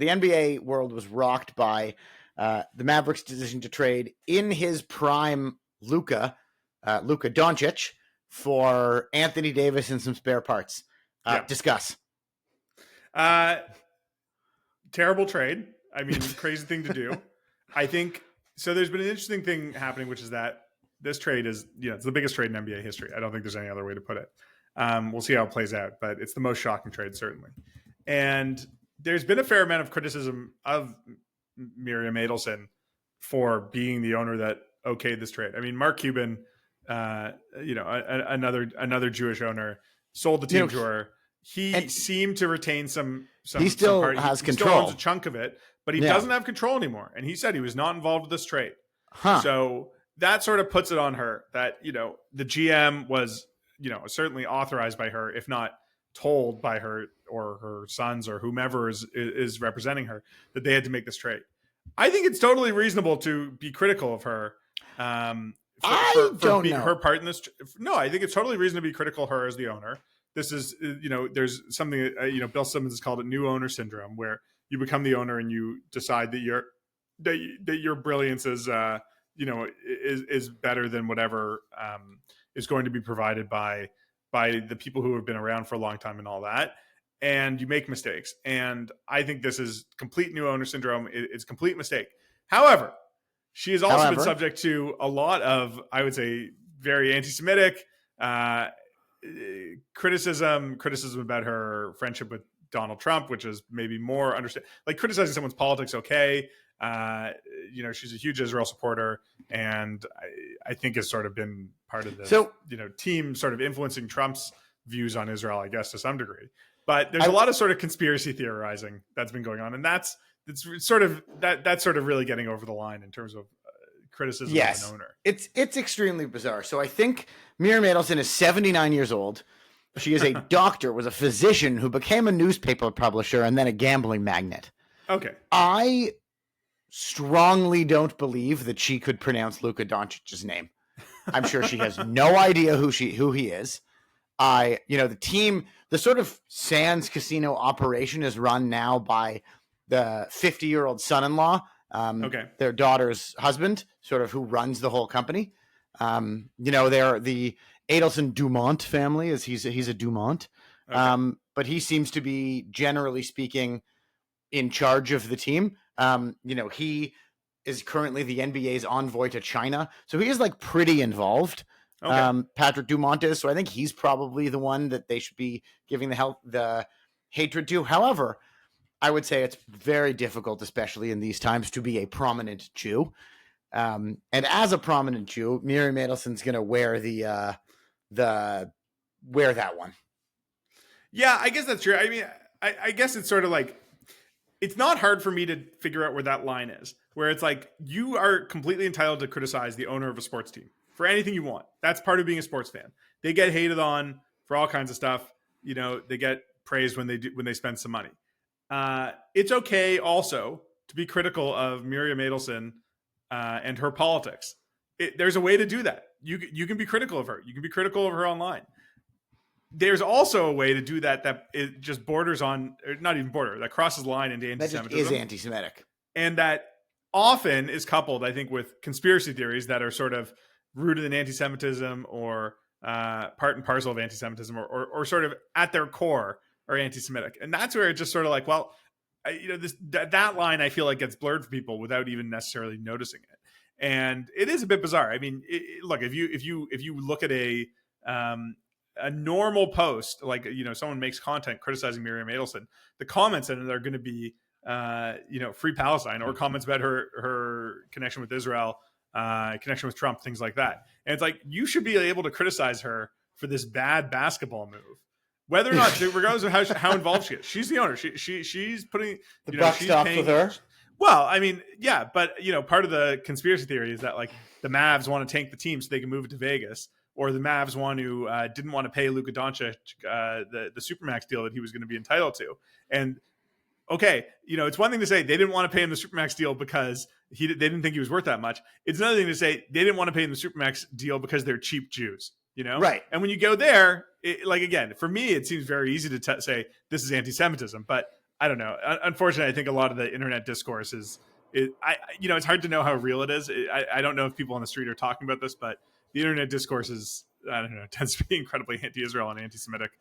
the NBA world was rocked by the Mavericks' decision to trade in his prime Luka Doncic for Anthony Davis and some spare parts. Discuss. Terrible trade. I mean, crazy thing to do. I think so. There's been an interesting thing happening, which is that this trade is, it's the biggest trade in NBA history. I don't think there's any other way to put it. We'll see how it plays out, but it's the most shocking trade, certainly. And there's been a fair amount of criticism of Miriam Adelson for being the owner that okayed this trade. I mean, Mark Cuban, another Jewish owner, sold the team to her. He seemed to retain some. He still has control. He still owns a chunk of it, but he doesn't have control anymore. And he said he was not involved with this trade. So that sort of puts it on her that, the GM was, certainly authorized by her, if not told by her or her sons or whomever is representing her, that they had to make this trade. I think it's totally reasonable to be critical of her. Her part in this. No, I think it's totally reasonable to be critical of her as the owner. This is, there's something, Bill Simmons has called it new owner syndrome, where you become the owner and you decide that your brilliance is better than whatever is going to be provided by the people who have been around for a long time and all that. And you make mistakes. And I think this is complete new owner syndrome. It's a complete mistake. However, she has also been subject to a lot of, I would say, very anti-Semitic criticism about her friendship with Donald Trump, which is maybe more like criticizing someone's politics. Okay. She's a huge Israel supporter, and I think has sort of been part of the team sort of influencing Trump's views on Israel, I guess, to some degree. But there's a lot of sort of conspiracy theorizing that's been going on, and that's sort of really getting over the line in terms of criticism of an owner. It's extremely bizarre. So I think Miriam Adelson is 79 years old. She is a doctor, was a physician who became a newspaper publisher and then a gambling magnate. Okay. I strongly don't believe that she could pronounce Luka Doncic's name. I'm sure she has no idea who he is. The team, the sort of Sands Casino operation is run now by the 50-year-old son-in-law, their daughter's husband, sort of who runs the whole company. They're the Adelson Dumont family, he's a Dumont. Okay. But he seems to be, generally speaking, in charge of the team. He is currently the NBA's envoy to China. So he is pretty involved. Okay. Patrick Dumont is. So I think he's probably the one that they should be giving the hatred to. However, I would say it's very difficult, especially in these times, to be a prominent Jew. And as a prominent Jew, Miriam Adelson's going to wear wear that one. Yeah, I guess that's true. I mean, I guess it's sort of it's not hard for me to figure out where that line is, where it's you are completely entitled to criticize the owner of a sports team for anything you want. That's part of being a sports fan. They get hated on for all kinds of stuff. They get praised when they spend some money. It's okay also to be critical of Miriam Adelson and her politics. There's a way to do that. You can be critical of her. You can be critical of her online. There's also a way to do that it just borders on, or not even border, that crosses the line into antisemitism. That just is anti-Semitic. And that often is coupled, I think, with conspiracy theories that are sort of rooted in anti-Semitism or part and parcel of anti-Semitism or sort of at their core are anti-Semitic. And that's where it's just sort of that line I feel gets blurred for people without even necessarily noticing it. And it is a bit bizarre. I mean, look, if you look at a normal post, someone makes content criticizing Miriam Adelson, the comments in it are going to be, free Palestine, or comments about her connection with Israel, connection with Trump, things like that. And it's you should be able to criticize her for this bad basketball move, whether or not, regardless of how involved she is. She's the owner. She's putting the buck stops with her. Well, I mean, yeah, but part of the conspiracy theory is that the Mavs want to tank the team so they can move it to Vegas, or the Mavs didn't want to pay Luka Doncic the Supermax deal that he was going to be entitled to. And okay, it's one thing to say they didn't want to pay him the Supermax deal because they didn't think he was worth that much. It's another thing to say they didn't want to pay him the Supermax deal because they're cheap Jews. Right. And when you go there, again, for me, it seems very easy to say this is anti-Semitism, but I don't know. Unfortunately, I think a lot of the internet discourse it's hard to know how real it is. I don't know if people on the street are talking about this, but the internet discourse is, I don't know, tends to be incredibly anti-Israel and anti-Semitic.